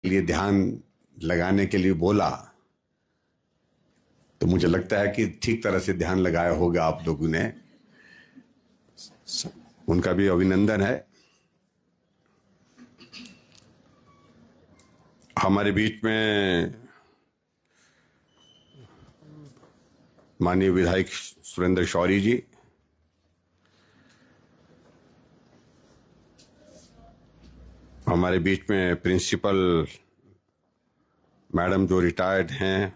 लिए ध्यान लगाने के लिए बोला, तो मुझे लगता है कि ठीक तरह से ध्यान लगाया होगा आप लोगों ने। उनका भी अभिनंदन है। हमारे बीच में माननीय विधायक सुरेंद्र शौरी जी, हमारे बीच में प्रिंसिपल मैडम जो रिटायर्ड हैं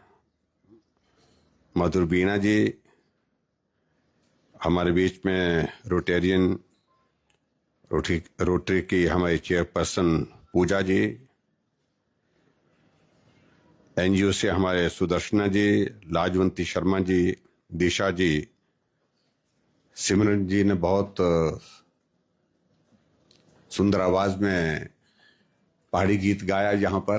मधुर बीना जी, हमारे बीच में रोटरी की हमारी चेयरपर्सन पूजा जी, एनजीओ से हमारे सुदर्शना जी, लाजवंती शर्मा जी, दिशा जी, सिमरन जी ने बहुत सुंदर आवाज में पहाड़ी गीत गाया। यहाँ पर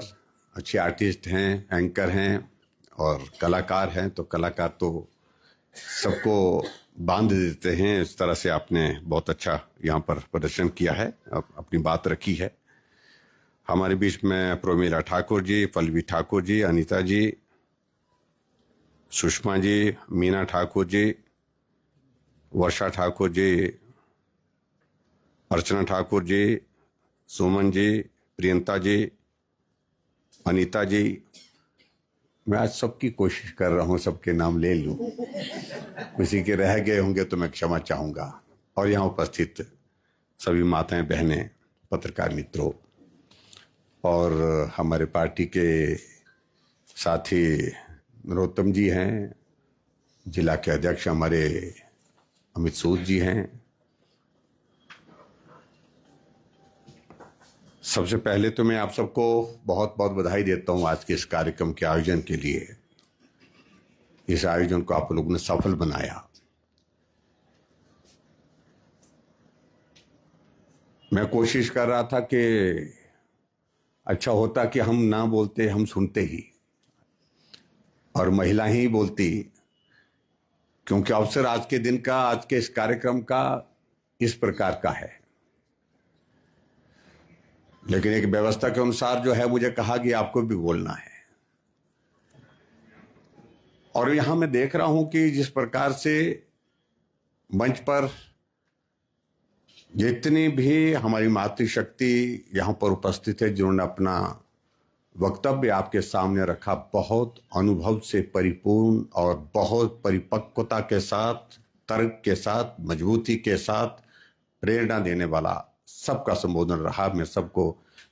अच्छे आर्टिस्ट हैं, एंकर हैं और कलाकार हैं, तो कलाकार तो सबको बांध देते हैं। इस तरह से आपने बहुत अच्छा यहाँ पर प्रदर्शन किया है, अपनी बात रखी है। हमारे बीच में प्रोमिला ठाकुर जी, पल्लवी ठाकुर जी, अनीता जी, सुषमा जी, मीना ठाकुर जी, वर्षा ठाकुर जी, अर्चना ठाकुर जी, सुमन जी, प्रियंता जी, अनीता जी। मैं आज सबकी कोशिश कर रहा हूं सबके नाम ले लूं, किसी के रह गए होंगे तो मैं क्षमा चाहूंगा। और यहाँ उपस्थित सभी माताएं, बहनें, पत्रकार मित्रों और हमारे पार्टी के साथी नरोत्तम जी हैं, जिला के अध्यक्ष हमारे अमित सूद जी हैं। सबसे पहले तो मैं आप सबको बहुत बहुत बधाई देता हूं आज के इस कार्यक्रम के आयोजन के लिए। इस आयोजन को आप लोगों ने सफल बनाया। मैं कोशिश कर रहा था कि अच्छा होता कि हम ना बोलते, हम सुनते ही, और महिला ही बोलती, क्योंकि अवसर आज के दिन का, आज के इस कार्यक्रम का इस प्रकार का है। लेकिन एक व्यवस्था के अनुसार जो है, मुझे कहा कि आपको भी बोलना है। और यहां मैं देख रहा हूं कि जिस प्रकार से मंच पर जितनी भी हमारी मातृशक्ति यहां पर उपस्थित है, जिन्होंने अपना वक्तव्य आपके सामने रखा, बहुत अनुभव से परिपूर्ण और बहुत परिपक्वता के साथ, तर्क के साथ, मजबूती के साथ, प्रेरणा देने वाला सबका संबोधन रहा। मैं सबको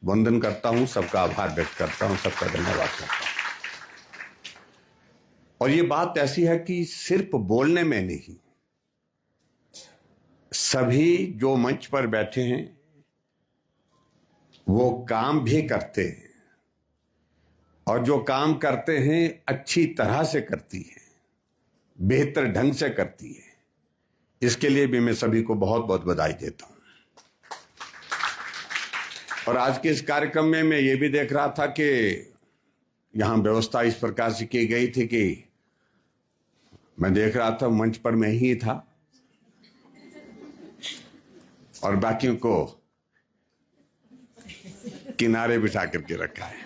वंदन करता हूं, सबका आभार व्यक्त करता हूं, सबका धन्यवाद करता हूं। और ये बात ऐसी है कि सिर्फ बोलने में नहीं, सभी जो मंच पर बैठे हैं वो काम भी करते हैं, और जो काम करते हैं अच्छी तरह से करती है, बेहतर ढंग से करती है। इसके लिए भी मैं सभी को बहुत बहुत बधाई देता हूं। और आज के इस कार्यक्रम में मैं ये भी देख रहा था कि यहां व्यवस्था इस प्रकार से की गई थी कि मैं देख रहा था मंच पर मैं ही था और बाकियों को किनारे बिठा करके रखा है।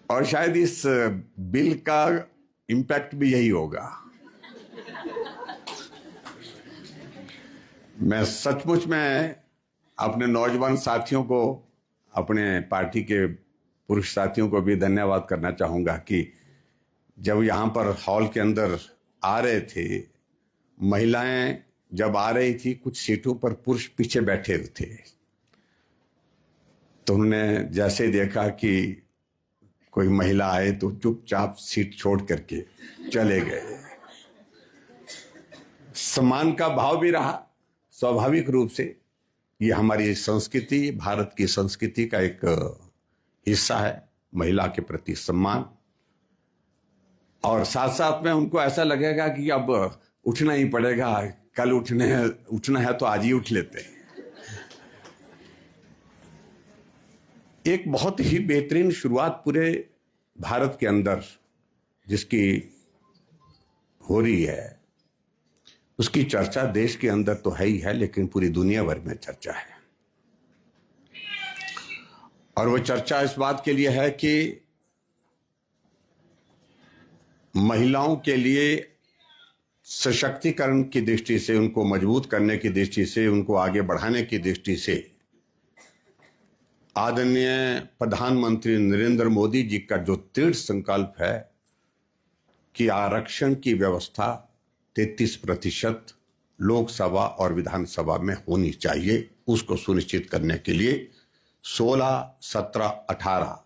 और शायद इस बिल का इम्पैक्ट भी यही होगा। मैं सचमुच में अपने नौजवान साथियों को, अपने पार्टी के पुरुष साथियों को भी धन्यवाद करना चाहूंगा कि जब यहां पर हॉल के अंदर आ रहे थे, महिलाएं जब आ रही थी, कुछ सीटों पर पुरुष पीछे बैठे हुए थे, तो उन्होंने जैसे देखा कि कोई महिला आए तो चुपचाप सीट छोड़ करके चले गए। सम्मान का भाव भी रहा। स्वाभाविक रूप से ये हमारी संस्कृति, भारत की संस्कृति का एक हिस्सा है, महिला के प्रति सम्मान। और साथ साथ में उनको ऐसा लगेगा कि अब उठना ही पड़ेगा, कल उठना है तो आज ही उठ लेते हैं। एक बहुत ही बेहतरीन शुरुआत पूरे भारत के अंदर जिसकी हो रही है, उसकी चर्चा देश के अंदर तो है ही है, लेकिन पूरी दुनिया भर में चर्चा है। और वो चर्चा इस बात के लिए है कि महिलाओं के लिए सशक्तिकरण की दृष्टि से, उनको मजबूत करने की दृष्टि से, उनको आगे बढ़ाने की दृष्टि से आदरणीय प्रधानमंत्री नरेंद्र मोदी जी का जो दृढ़ संकल्प है कि आरक्षण की व्यवस्था 33% लोकसभा और विधानसभा में होनी चाहिए, उसको सुनिश्चित करने के लिए 16, 17, 18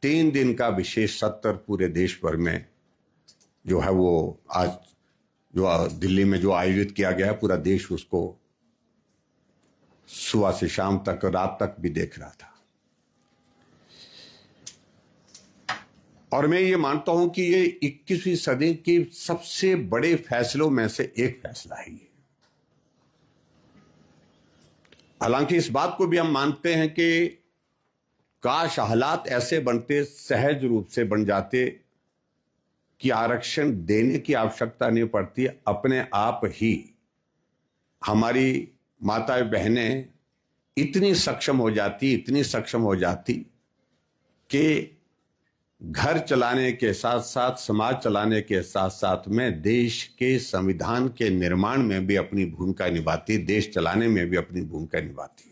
3 दिन का विशेष सत्र पूरे देश भर में जो है वो आज जो दिल्ली में जो आयोजित किया गया है, पूरा देश उसको सुबह से शाम तक, रात तक भी देख रहा था। और मैं ये मानता हूं कि ये 21वीं सदी के सबसे बड़े फैसलों में से एक फैसला है ये। हालांकि इस बात को भी हम मानते हैं कि काश हालात ऐसे बनते, सहज रूप से बन जाते कि आरक्षण देने की आवश्यकता नहीं पड़ती, अपने आप ही हमारी माताएं बहनें इतनी सक्षम हो जाती कि घर चलाने के साथ साथ, समाज चलाने के साथ साथ में देश के संविधान के निर्माण में भी अपनी भूमिका निभाती, देश चलाने में भी अपनी भूमिका निभाती।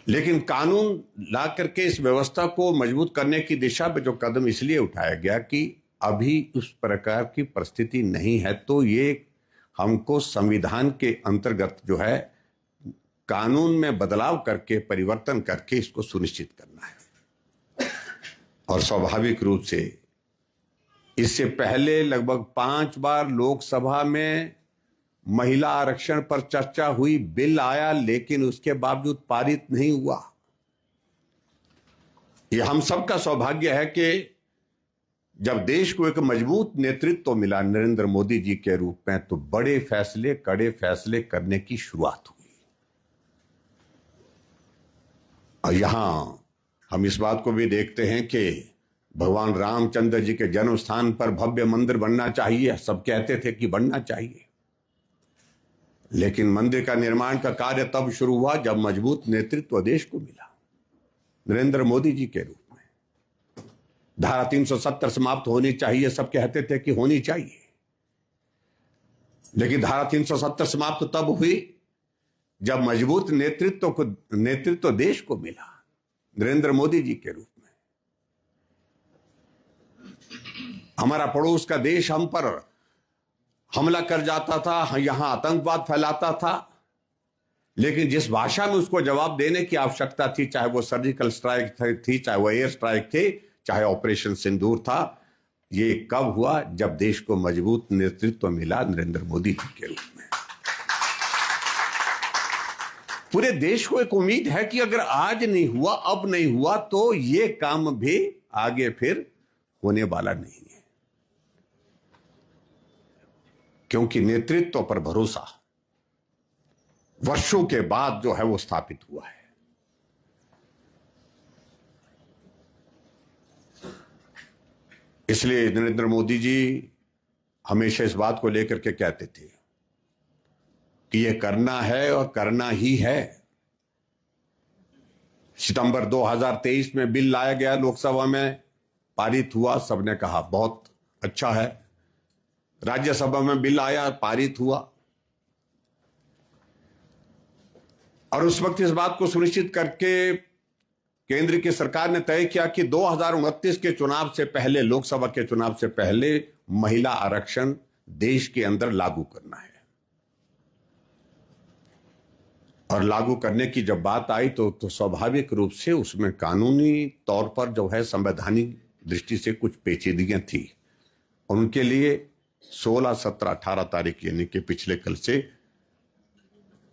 लेकिन कानून ला करके इस व्यवस्था को मजबूत करने की दिशा में जो कदम इसलिए उठाया गया कि अभी उस प्रकार की परिस्थिति नहीं है, तो ये हमको संविधान के अंतर्गत जो है कानून में बदलाव करके, परिवर्तन करके इसको सुनिश्चित करना है। और स्वाभाविक रूप से इससे पहले लगभग 5 बार लोकसभा में महिला आरक्षण पर चर्चा हुई, बिल आया, लेकिन उसके बावजूद पारित नहीं हुआ। यह हम सबका सौभाग्य है कि जब देश को एक मजबूत नेतृत्व मिला नरेंद्र मोदी जी के रूप में, तो बड़े फैसले, कड़े फैसले करने की शुरुआत हुई। और यहां हम इस बात को भी देखते हैं कि भगवान रामचंद्र जी के जन्म स्थान पर भव्य मंदिर बनना चाहिए, सब कहते थे कि बनना चाहिए, लेकिन मंदिर का निर्माण का कार्य तब शुरू हुआ जब मजबूत नेतृत्व देश को मिला नरेंद्र मोदी जी के रूप में। धारा 370 समाप्त होनी चाहिए, सब कहते थे कि होनी चाहिए, लेकिन धारा 370 समाप्त तब हुई जब मजबूत नेतृत्व देश को मिला नरेंद्र मोदी जी के रूप में। हमारा पड़ोस का देश हम पर हमला कर जाता था, यहां आतंकवाद फैलाता था, लेकिन जिस भाषा में उसको जवाब देने की आवश्यकता थी, चाहे वो सर्जिकल स्ट्राइक थी, चाहे वो एयर स्ट्राइक थी, चाहे ऑपरेशन सिंदूर था, ये कब हुआ? जब देश को मजबूत नेतृत्व मिला नरेंद्र मोदी जी के रूप में। पूरे देश को एक उम्मीद है कि अगर आज नहीं हुआ, अब नहीं हुआ, तो ये काम भी आगे फिर होने वाला नहीं है, क्योंकि नेतृत्व पर भरोसा वर्षों के बाद जो है वो स्थापित हुआ है। इसलिए नरेंद्र मोदी जी हमेशा इस बात को लेकर के कहते थे कि ये करना है और करना ही है। सितंबर 2023 में बिल लाया गया, लोकसभा में पारित हुआ, सबने कहा बहुत अच्छा है। राज्यसभा में बिल आया, पारित हुआ, और उस वक्त इस बात को सुनिश्चित करके केंद्र की सरकार ने तय किया कि 2029 के चुनाव से पहले, लोकसभा के चुनाव से पहले महिला आरक्षण देश के अंदर लागू करना है। और लागू करने की जब बात आई तो स्वाभाविक रूप से उसमें कानूनी तौर पर जो है संवैधानिक दृष्टि से कुछ पेचीदगियां थी। उनके लिए 16, 17, 18 तारीख यानी कि पिछले कल से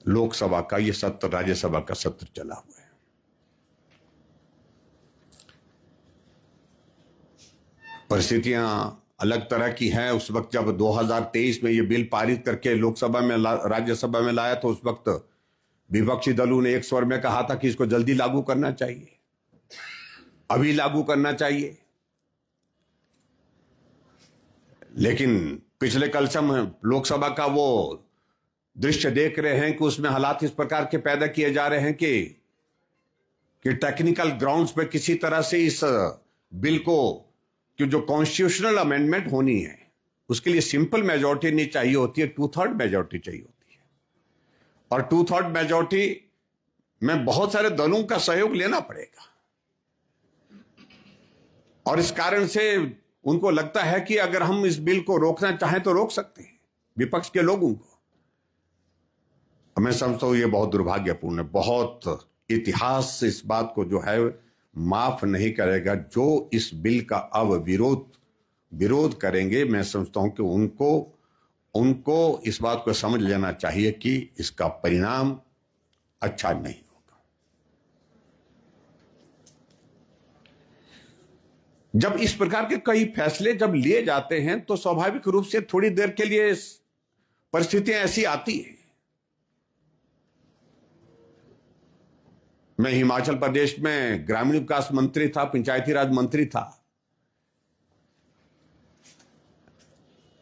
लोकसभा का ये सत्र, राज्यसभा का सत्र चला हुआ है। परिस्थितियां अलग तरह की हैं। उस वक्त जब 2023 में ये बिल पारित करके लोकसभा में राज्यसभा में लाया, तो उस वक्त विपक्षी दलों ने एक स्वर में कहा था कि इसको जल्दी लागू करना चाहिए, अभी लागू करना चाहिए। लेकिन पिछले कल से हम लोकसभा का वो दृश्य देख रहे हैं कि उसमें हालात इस प्रकार के पैदा किए जा रहे हैं कि कि टेक्निकल ग्राउंड्स पे किसी तरह से इस बिल को, कि जो कॉन्स्टिट्यूशनल अमेंडमेंट होनी है उसके लिए सिंपल मेजॉरिटी नहीं चाहिए होती है, 2/3 मेजॉरिटी चाहिए होती है। और 2/3 मेजॉरिटी में बहुत सारे दलों का सहयोग लेना पड़ेगा, और इस कारण से उनको लगता है कि अगर हम इस बिल को रोकना चाहें तो रोक सकते हैं, विपक्ष के लोगों को। मैं समझता हूं ये बहुत दुर्भाग्यपूर्ण है, बहुत इतिहास इस बात को जो है माफ नहीं करेगा। जो इस बिल का अब विरोध करेंगे, मैं समझता हूं कि उनको इस बात को समझ लेना चाहिए कि इसका परिणाम अच्छा नहीं होगा। जब इस प्रकार के कई फैसले जब लिए जाते हैं तो स्वाभाविक रूप से थोड़ी देर के लिए परिस्थितियां ऐसी आती हैं। मैं हिमाचल प्रदेश में ग्रामीण विकास मंत्री था, पंचायती राज मंत्री था।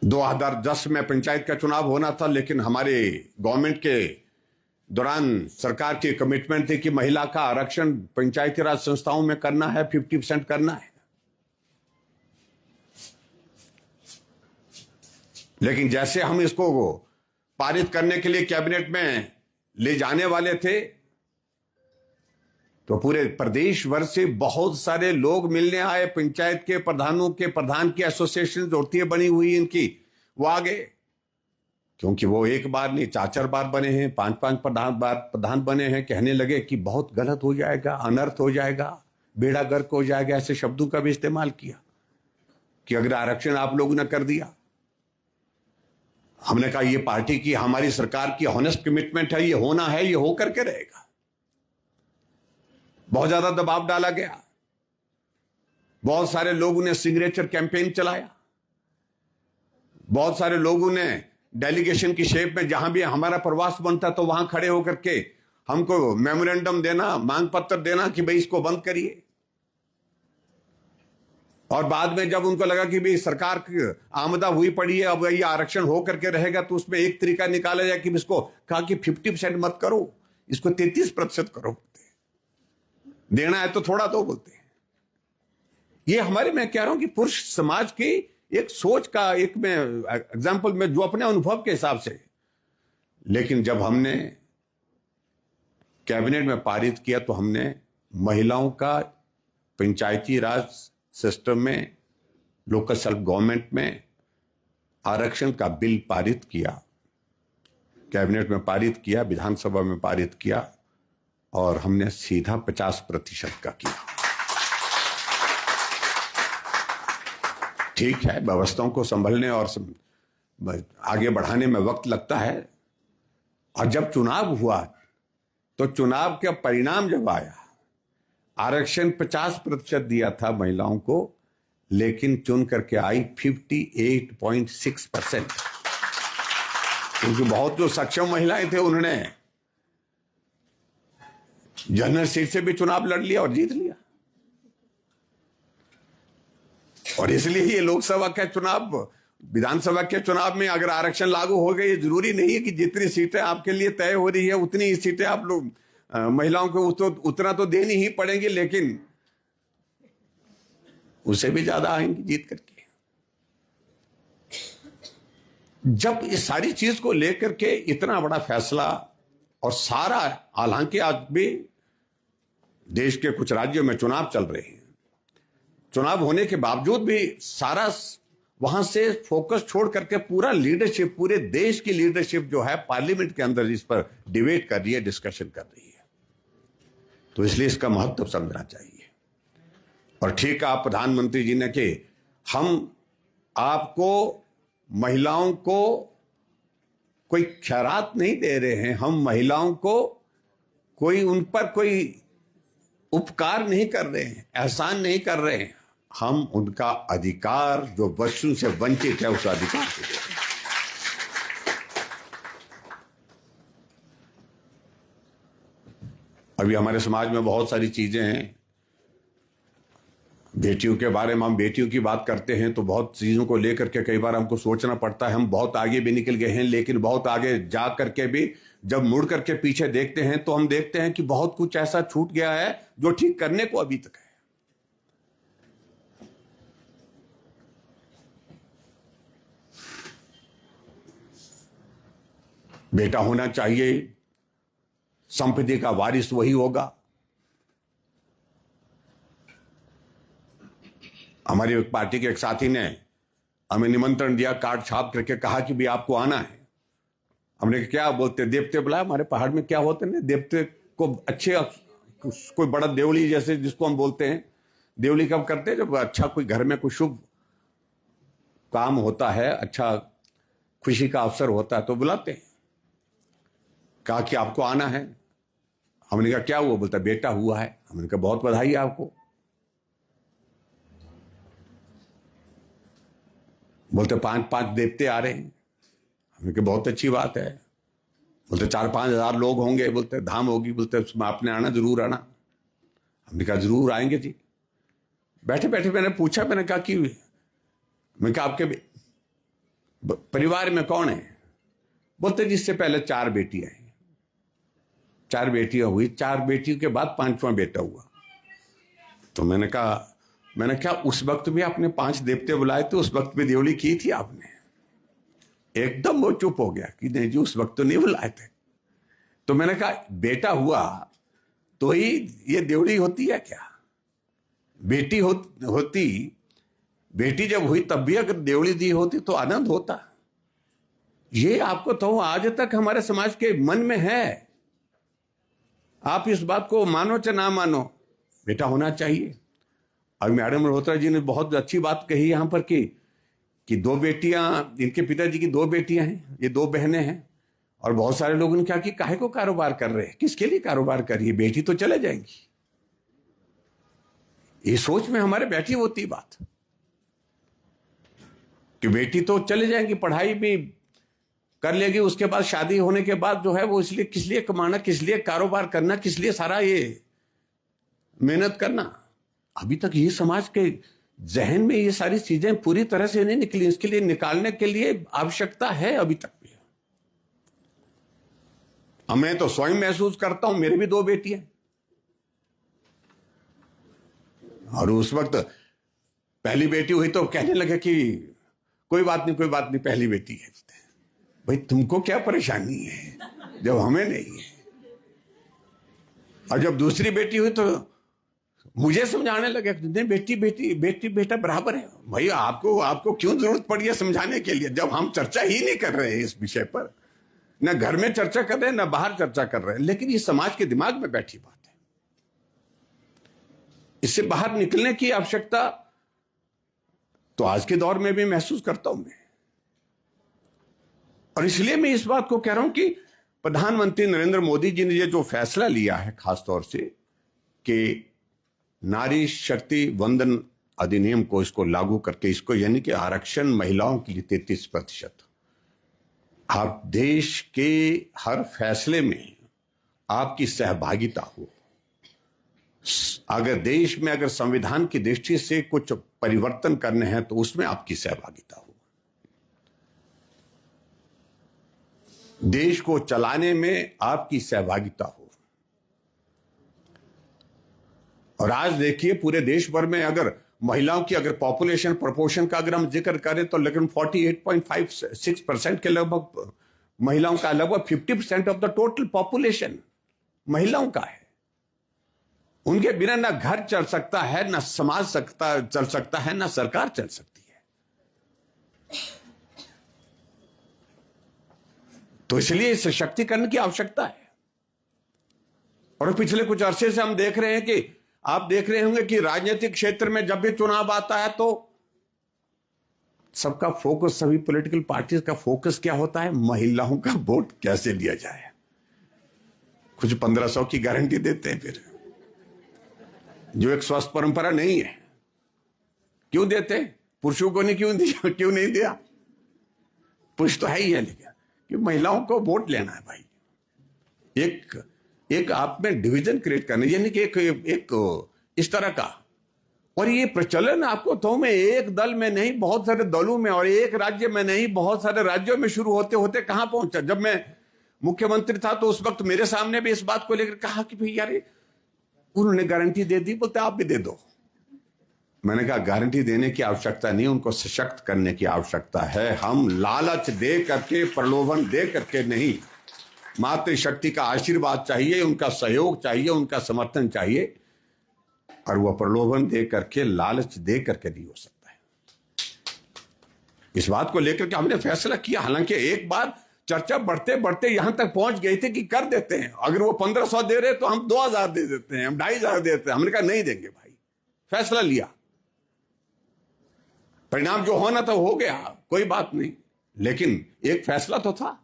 2010 में पंचायत का चुनाव होना था, लेकिन हमारे गवर्नमेंट के दौरान सरकार की कमिटमेंट थी कि महिला का आरक्षण पंचायती राज संस्थाओं में करना है, 50% करना है। लेकिन जैसे हम इसको पारित करने के लिए कैबिनेट में ले जाने वाले थे तो पूरे प्रदेश भर से बहुत सारे लोग मिलने आए। पंचायत के प्रधानों के प्रधान की एसोसिएशन होती है बनी हुई इनकी, वो आ गए, क्योंकि वो एक बार नहीं 4-4 बार बने हैं, 5-5 प्रधान बने हैं। कहने लगे कि बहुत गलत हो जाएगा, अनर्थ हो जाएगा, बेड़ा गर्क हो जाएगा। ऐसे शब्दों का भी इस्तेमाल किया कि अगर आरक्षण आप लोगों ने कर दिया। हमने कहा ये पार्टी की, हमारी सरकार की ऑनेस्ट कमिटमेंट है, ये होना है, ये होकर के रहेगा। बहुत ज्यादा दबाव डाला गया, बहुत सारे लोगों ने सिग्नेचर कैंपेन चलाया, बहुत सारे लोगों ने डेलीगेशन की शेप में जहां भी हमारा प्रवास बनता तो वहां खड़े होकर के हमको मेमोरेंडम देना, मांग पत्र देना कि भाई इसको बंद करिए। और बाद में जब उनको लगा कि भाई सरकार की आमदा हुई पड़ी है, अब ये आरक्षण हो करके रहेगा, तो उसमें एक तरीका निकाला जाए कि इसको कहा कि 50% मत करो, इसको 33% करो, देना है तो थोड़ा दो बोलते हैं। ये हमारे, मैं कह रहा हूं कि पुरुष समाज की एक सोच का एक मैं एग्जांपल में जो अपने अनुभव के हिसाब से। लेकिन जब हमने कैबिनेट में पारित किया तो हमने महिलाओं का पंचायती राज सिस्टम में, लोकल सेल्फ गवर्नमेंट में आरक्षण का बिल पारित किया, कैबिनेट में पारित किया, विधानसभा में पारित किया, और हमने सीधा 50% का किया। ठीक है, व्यवस्थाओं को संभलने और आगे बढ़ाने में वक्त लगता है। और जब चुनाव हुआ तो चुनाव का परिणाम जब आया, आरक्षण 50% दिया था महिलाओं को, लेकिन चुन करके आई 58.6%। क्योंकि बहुत जो सक्षम महिलाएं थे उन्होंने जनरल सीट से भी चुनाव लड़ लिया और जीत लिया। और इसलिए ये लोकसभा के चुनाव, विधानसभा के चुनाव में अगर आरक्षण लागू हो गए, ये जरूरी नहीं है कि जितनी सीटें आपके लिए तय हो रही है उतनी ही सीटें आप लोग महिलाओं को उतना तो देनी ही पड़ेंगी, लेकिन उससे भी ज्यादा आएंगी जीत करके। जब इस सारी चीज को लेकर के इतना बड़ा फैसला, और सारा, हालांकि आज भी देश के कुछ राज्यों में चुनाव चल रहे हैं, चुनाव होने के बावजूद भी सारा वहां से फोकस छोड़ करके पूरा लीडरशिप, पूरे देश की लीडरशिप जो है पार्लियामेंट के अंदर इस पर डिबेट कर रही है, डिस्कशन कर रही है। तो इसलिए इसका महत्व समझना चाहिए। और ठीक है, आप प्रधानमंत्री जी ने कि हम आपको, महिलाओं को कोई खैरात नहीं दे रहे हैं, हम महिलाओं को कोई, उन पर कोई उपकार नहीं कर रहे हैं, एहसान नहीं कर रहे हैं, हम उनका अधिकार जो वर्षों से वंचित है उस अधिकार को दे रहे हैं। अभी हमारे समाज में बहुत सारी चीजें हैं, बेटियों के बारे में हम बेटियों की बात करते हैं तो बहुत चीजों को लेकर के कई बार हमको सोचना पड़ता है। हम बहुत आगे भी निकल गए हैं, लेकिन बहुत आगे जा करके भी जब मुड़ करके पीछे देखते हैं तो हम देखते हैं कि बहुत कुछ ऐसा छूट गया है जो ठीक करने को अभी तक है। बेटा होना चाहिए, संपत्ति का वारिस वही होगा। हमारी एक पार्टी के एक साथी ने हमें निमंत्रण दिया, कार्ड छाप करके कहा कि भी आपको आना है। हमने क्या बोलते, देवते बुलाया हमारे पहाड़ में, क्या होते हैं देवते को अच्छे, कोई बड़ा देवली जैसे जिसको हम बोलते हैं, देवली कब करते हैं जब अच्छा कोई घर में कोई शुभ काम होता है, अच्छा खुशी का अवसर होता है तो बुलाते हैं। कहा कि आपको आना है। हमने कहा क्या हुआ? बोलता बेटा हुआ है। हमने कहा बहुत बधाई है आपको। बोलते 5-5 देवते आ रहे हैं। हमने कहा बहुत अच्छी बात है। बोलते 4-5 हजार लोग होंगे, बोलते धाम होगी, बोलते उसमें आपने आना, जरूर आना। हमने कहा जरूर आएंगे जी। बैठे बैठे मैंने पूछा, मैंने कहा आपके परिवार में कौन है? बोलते जिससे पहले 4 बेटियां हैं, 4 बेटियां हुई, 4 बेटियों के बाद 5वां बेटा हुआ। तो मैंने कहा उस वक्त भी आपने 5 देवते बुलाए थे, उस वक्त भी देवली की थी आपने? एकदम वो चुप हो गया कि नहीं जी उस वक्त तो नहीं बुलाए थे। तो मैंने कहा बेटा हुआ तो ही ये देवली होती है क्या? बेटी होती, बेटी जब हुई तब भी अगर देवली दी होती तो आनंद होता। ये आपको तो आज तक हमारे समाज के मन में है। आप इस बात को मानो चाहे ना मानो, बेटा होना चाहिए। और मैडम मल्होत्रा जी ने बहुत अच्छी बात कही यहां पर कि 2 बेटियां, इनके पिताजी की 2 बेटियां हैं, ये 2 बहनें हैं। और बहुत सारे लोगों ने कहा कि काहे को कारोबार कर रहे हैं, किसके लिए कारोबार करिए, बेटी तो चले जाएंगी। ये सोच में हमारे बैठी होती बात कि बेटी तो चले जाएंगी, पढ़ाई भी कर लेगी, उसके बाद शादी होने के बाद जो है वो इसलिए किस लिए कमाना, किस लिए कारोबार करना, किस लिए सारा ये मेहनत करना। अभी तक ये समाज के जहन में ये सारी चीजें पूरी तरह से नहीं निकली। इसके लिए निकालने के लिए आवश्यकता है अभी तक भी। मैं तो स्वयं महसूस करता हूं, मेरी भी 2 बेटियां, और उस वक्त पहली बेटी हुई तो कहने लगे कि कोई बात नहीं, कोई बात नहीं, पहली बेटी है। भाई तुमको क्या परेशानी है जब हमें नहीं है? और जब दूसरी बेटी हुई तो मुझे समझाने लगे नहीं, बेटी बेटी बेटी बेटा बराबर है। भाई आपको क्यों जरूरत पड़ी है समझाने के लिए, जब हम चर्चा ही नहीं कर रहे हैं इस विषय पर? न घर में चर्चा कर रहे हैं, न बाहर चर्चा कर रहे हैं। लेकिन ये समाज के दिमाग में बैठी बात है, इससे बाहर निकलने की आवश्यकता तो आज के दौर में भी महसूस करता हूं मैं। और इसलिए मैं इस बात को कह रहा हूं कि प्रधानमंत्री नरेंद्र मोदी जी ने ये जो फैसला लिया है खासतौर से कि नारी शक्ति वंदन अधिनियम को इसको लागू करके, इसको यानी कि आरक्षण महिलाओं के लिए 33%, आप देश के हर फैसले में आपकी सहभागिता हो। अगर देश में अगर संविधान की दृष्टि से कुछ परिवर्तन करने हैं तो उसमें आपकी सहभागिता हो। देश को चलाने में आपकी सहभागिता हो। और आज देखिए पूरे देश भर में अगर महिलाओं की अगर पॉपुलेशन प्रोपोर्शन का अगर हम जिक्र करें तो लेकिन 48.56% के लगभग महिलाओं का, लगभग 50% ऑफ द टोटल पॉपुलेशन महिलाओं का है। उनके बिना ना घर चल सकता है, ना समाज चल सकता है, ना सरकार चल सकती है। तो इसलिए इस सशक्तिकरण की आवश्यकता है। और पिछले कुछ अरसे से हम देख रहे हैं कि आप देख रहे होंगे कि राजनीतिक क्षेत्र में जब भी चुनाव आता है तो सबका फोकस, सभी पॉलिटिकल पार्टीज का फोकस क्या होता है? महिलाओं का वोट कैसे लिया जाए। कुछ 1500 की गारंटी देते हैं फिर, जो एक स्वस्थ परंपरा नहीं है। क्यों देते? पुरुषों को नहीं क्यों नहीं दिया? पुरुष तो है ही है, लेकिन कि महिलाओं को वोट लेना है भाई। एक आप में डिवीजन क्रिएट करना, यानी कि एक इस तरह का। और ये प्रचलन आपको तो में एक दल में नहीं, बहुत सारे दलों में, और एक राज्य में नहीं, बहुत सारे राज्यों में शुरू होते होते कहां पहुंचा। जब मैं मुख्यमंत्री था तो उस वक्त मेरे सामने भी इस बात को लेकर कहा कि भाई यार उन्होंने गारंटी दे दी, बोलते आप भी दे दो। मैंने कहा गारंटी देने की आवश्यकता नहीं, उनको सशक्त करने की आवश्यकता है। हम लालच दे करके, प्रलोभन दे करके नहीं, मातृशक्ति का आशीर्वाद चाहिए, उनका सहयोग चाहिए, उनका समर्थन चाहिए। और वह प्रलोभन दे करके, लालच दे करके नहीं हो सकता है। इस बात को लेकर के हमने फैसला किया। हालांकि एक बार चर्चा बढ़ते बढ़ते यहां तक पहुंच गई थी कि कर देते हैं, अगर वो 1500 दे रहे तो हम 2000 दे देते हैं, हम 2500 देते हैं। हमने कहा नहीं देंगे भाई, फैसला लिया, परिणाम जो होना था हो गया, कोई बात नहीं, लेकिन एक फैसला तो था।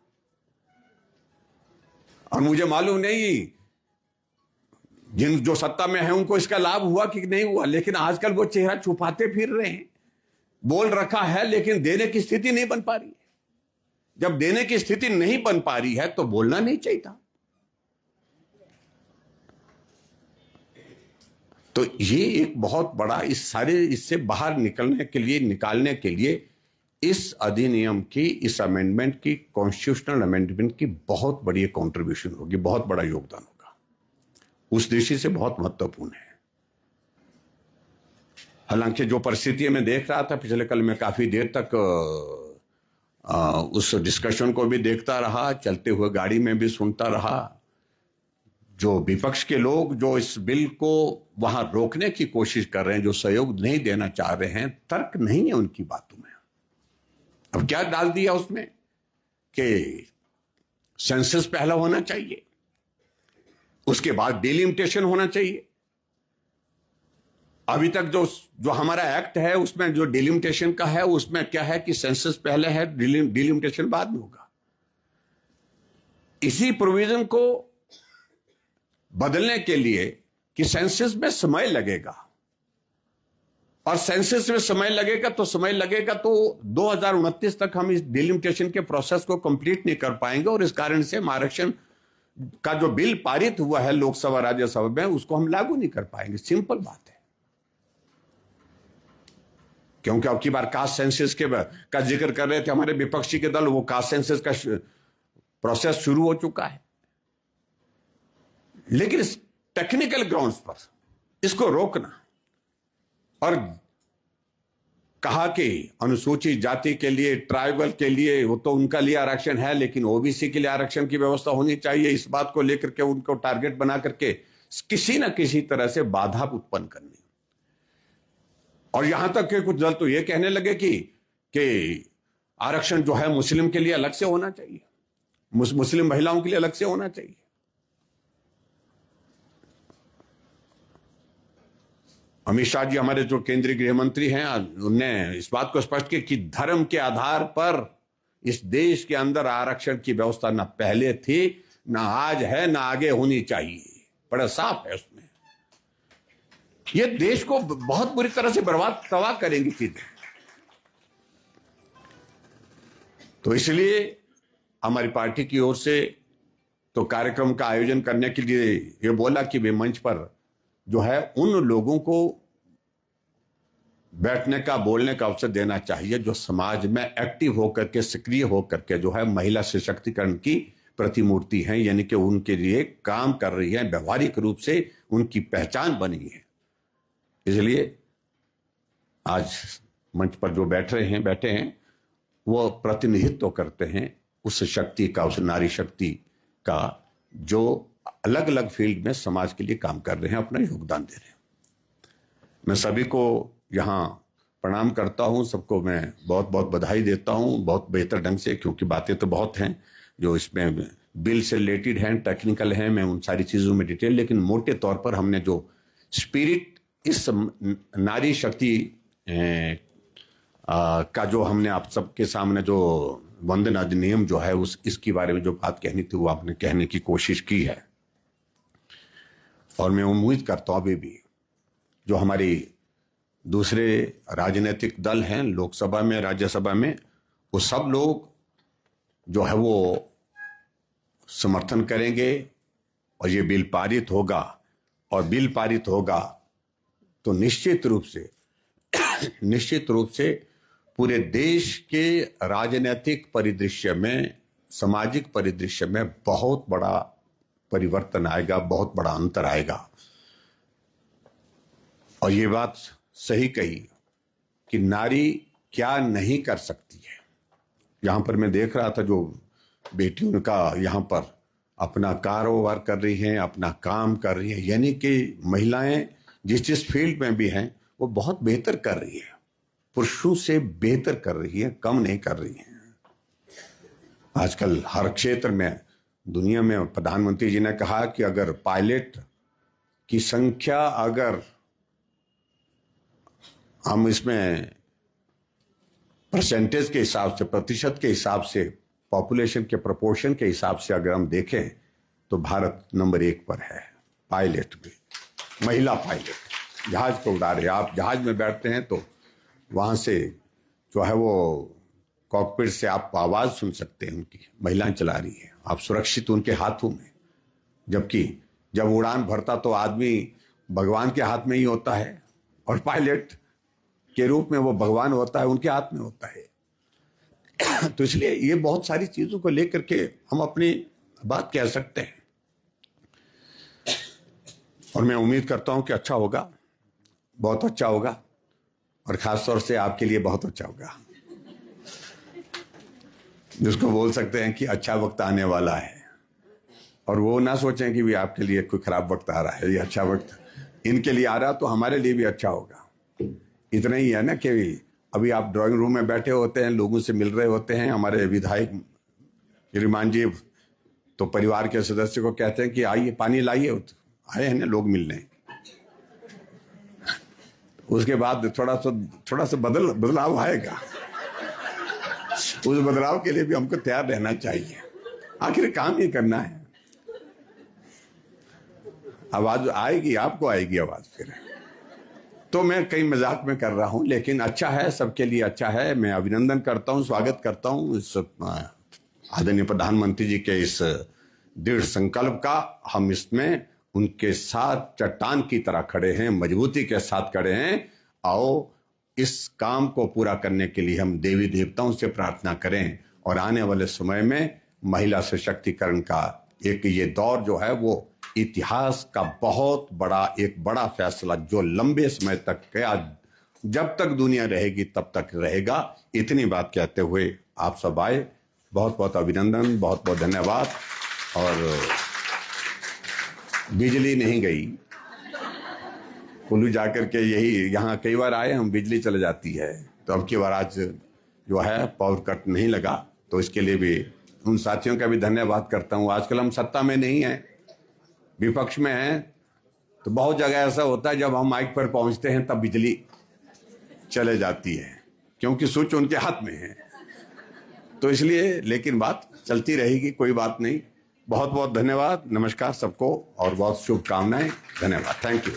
और मुझे मालूम नहीं जिन जो सत्ता में है उनको इसका लाभ हुआ कि नहीं हुआ, लेकिन आजकल वो चेहरा छुपाते फिर रहे हैं। बोल रखा है लेकिन देने की स्थिति नहीं बन पा रही है। जब देने की स्थिति नहीं बन पा रही है तो बोलना नहीं चाहिए था। तो ये एक बहुत बड़ा, इस सारे इससे बाहर निकालने के लिए इस अधिनियम की, इस अमेंडमेंट की, कॉन्स्टिट्यूशनल अमेंडमेंट की बहुत बड़ी कंट्रीब्यूशन होगी, बहुत बड़ा योगदान होगा। उस दृष्टि से बहुत महत्वपूर्ण है। हालांकि जो परिस्थिति मैं देख रहा था पिछले कल, मैं काफी देर तक उस डिस्कशन को भी देखता रहा, चलते हुए गाड़ी में भी सुनता रहा। जो विपक्ष के लोग जो इस बिल को वहां रोकने की कोशिश कर रहे हैं, जो सहयोग नहीं देना चाह रहे हैं, तर्क नहीं है उनकी बातों में। अब क्या डाल दिया उसमें कि सेंसस पहला होना चाहिए, उसके बाद डिलिमिटेशन होना चाहिए। अभी तक जो हमारा एक्ट है उसमें जो डिलिमिटेशन का है, उसमें क्या है कि सेंसस पहले है, डिलिमिटेशन बाद में होगा। इसी प्रोविजन को बदलने के लिए कि सेंसस में समय लगेगा, और सेंसस में समय लगेगा तो 2029 तक हम इस डिलिमिटेशन के प्रोसेस को कंप्लीट नहीं कर पाएंगे, और इस कारण से आरक्षण का जो बिल पारित हुआ है लोकसभा राज्यसभा में, उसको हम लागू नहीं कर पाएंगे। सिंपल बात है। क्योंकि अब की बार कास्ट सेंसस का जिक्र कर रहे थे हमारे विपक्षी के दल, वो कास्ट सेंसस का प्रोसेस शुरू हो चुका है, लेकिन इस टेक्निकल ग्राउंड्स पर इसको रोकना और कहा कि अनुसूचित जाति के लिए, ट्राइबल के लिए, वो तो उनका लिए आरक्षण है, लेकिन ओबीसी के लिए आरक्षण की व्यवस्था होनी चाहिए, इस बात को लेकर के उनको टारगेट बना करके किसी ना किसी तरह से बाधा उत्पन्न करनी। और यहां तक कि कुछ दल तो ये कहने लगे कि आरक्षण जो है मुस्लिम के लिए अलग से होना चाहिए, मुस्लिम महिलाओं के लिए अलग से होना चाहिए। अमित शाह जी हमारे जो केंद्रीय गृह मंत्री हैं, उन्होंने इस बात को स्पष्ट किया कि धर्म के आधार पर इस देश के अंदर आरक्षण की व्यवस्था ना पहले थी, ना आज है, ना आगे होनी चाहिए। बड़ा साफ है उसमें। ये देश को बहुत बुरी तरह से बर्बाद तबाह करेंगी चीजें। तो इसलिए हमारी पार्टी की ओर से तो कार्यक्रम का आयोजन करने के लिए ये बोला कि वे मंच पर जो है उन लोगों को बैठने का, बोलने का अवसर देना चाहिए जो समाज में एक्टिव होकर के, सक्रिय होकर के जो है महिला सशक्तिकरण की प्रतिमूर्ति हैं, यानी कि उनके लिए काम कर रही है, व्यवहारिक रूप से उनकी पहचान बनी है। इसलिए आज मंच पर जो बैठे हैं वो प्रतिनिधित्व करते हैं उस शक्ति का, उस नारी शक्ति का, जो अलग अलग फील्ड में समाज के लिए काम कर रहे हैं, अपना योगदान दे रहे हैं। मैं सभी को यहाँ प्रणाम करता हूँ, सबको मैं बहुत बहुत बधाई देता हूँ, बहुत बेहतर ढंग से, क्योंकि बातें तो बहुत हैं जो इसमें बिल से रिलेटेड हैं, टेक्निकल हैं, मैं उन सारी चीज़ों में डिटेल, लेकिन मोटे तौर पर हमने जो स्पिरिट इस नारी शक्ति का जो हमने आप सबके सामने जो वंदन अधिनियम जो है इसके बारे में जो बात कहनी थी वो आपने कहने की कोशिश की है। और मैं उम्मीद करता हूं अभी भी जो हमारी दूसरे राजनीतिक दल हैं लोकसभा में, राज्यसभा में, वो सब लोग जो है वो समर्थन करेंगे और ये बिल पारित होगा। और बिल पारित होगा तो निश्चित रूप से पूरे देश के राजनीतिक परिदृश्य में सामाजिक परिदृश्य में बहुत बड़ा परिवर्तन आएगा, बहुत बड़ा अंतर आएगा। और ये बात सही कही कि नारी क्या नहीं कर सकती है। यहां पर मैं देख रहा था जो बेटी उनका यहां पर अपना कारोबार कर रही हैं, अपना काम कर रही है, यानी कि महिलाएं जिस फील्ड में भी हैं वो बहुत बेहतर कर रही है, पुरुषों से बेहतर कर रही है, कम नहीं कर रही है। आजकल हर क्षेत्र में दुनिया में प्रधानमंत्री जी ने कहा कि अगर पायलट की संख्या अगर हम इसमें परसेंटेज के हिसाब से, प्रतिशत के हिसाब से, पॉपुलेशन के प्रोपोर्शन के हिसाब से अगर हम देखें तो भारत नंबर 1 पर है पायलट में। महिला पायलट जहाज को उड़ा रहे, आप जहाज में बैठते हैं तो वहां से जो है वो कॉकपिट से आप आवाज सुन सकते हैं उनकी, महिलाएं चला रही है, आप सुरक्षित उनके हाथों में। जबकि जब उड़ान भरता तो आदमी भगवान के हाथ में ही होता है और पायलट के रूप में वो भगवान होता है, उनके हाथ में होता है। तो इसलिए ये बहुत सारी चीजों को लेकर के हम अपनी बात कह सकते हैं और मैं उम्मीद करता हूं कि अच्छा होगा, बहुत अच्छा होगा और खासतौर से आपके लिए बहुत अच्छा होगा, जिसको बोल सकते हैं कि अच्छा वक्त आने वाला है। और वो ना सोचें कि भी आपके लिए कोई खराब वक्त आ रहा है, ये अच्छा वक्त इनके लिए आ रहा तो हमारे लिए भी अच्छा होगा। इतना ही है ना कि अभी आप ड्राइंग रूम में बैठे होते हैं, लोगों से मिल रहे होते हैं, हमारे विधायक श्रीमान जी तो परिवार के सदस्य को कहते हैं कि आइए पानी लाइए, आए हैं ना लोग मिलने। उसके बाद थोड़ा सा बदलाव आएगा, उस बदलाव के लिए भी हमको तैयार रहना चाहिए, आखिर काम ही करना है। आवाज आएगी, आपको आएगी आवाज फिर। तो मैं कई मजाक में कर रहा हूं, लेकिन अच्छा है, सबके लिए अच्छा है। मैं अभिनंदन करता हूं, स्वागत करता हूं इस आदरणीय प्रधानमंत्री जी के इस दृढ़ संकल्प का। हम इसमें उनके साथ चट्टान की तरह खड़े हैं, मजबूती के साथ खड़े हैं। आओ इस काम को पूरा करने के लिए हम देवी देवताओं से प्रार्थना करें और आने वाले समय में महिला सशक्तिकरण का एक ये दौर जो है वो इतिहास का बहुत बड़ा फैसला जो लंबे समय तक गया, जब तक दुनिया रहेगी तब तक रहेगा। इतनी बात कहते हुए आप सब आए, बहुत बहुत अभिनंदन, बहुत बहुत धन्यवाद। और बिजली नहीं गई, कुल्लू जाकर के यही यहाँ कई बार आए हम, बिजली चले जाती है, तो अब की बार आज जो है पावर कट नहीं लगा, तो इसके लिए भी उन साथियों का भी धन्यवाद करता हूँ। आजकल हम सत्ता में नहीं है, विपक्ष में हैं, तो बहुत जगह ऐसा होता है जब हम माइक पर पहुंचते हैं तब बिजली चले जाती है, क्योंकि स्विच उनके हाथ में है। तो इसलिए, लेकिन बात चलती रहेगी, कोई बात नहीं। बहुत बहुत धन्यवाद, नमस्कार सबको और बहुत शुभकामनाएं, धन्यवाद, थैंक यू।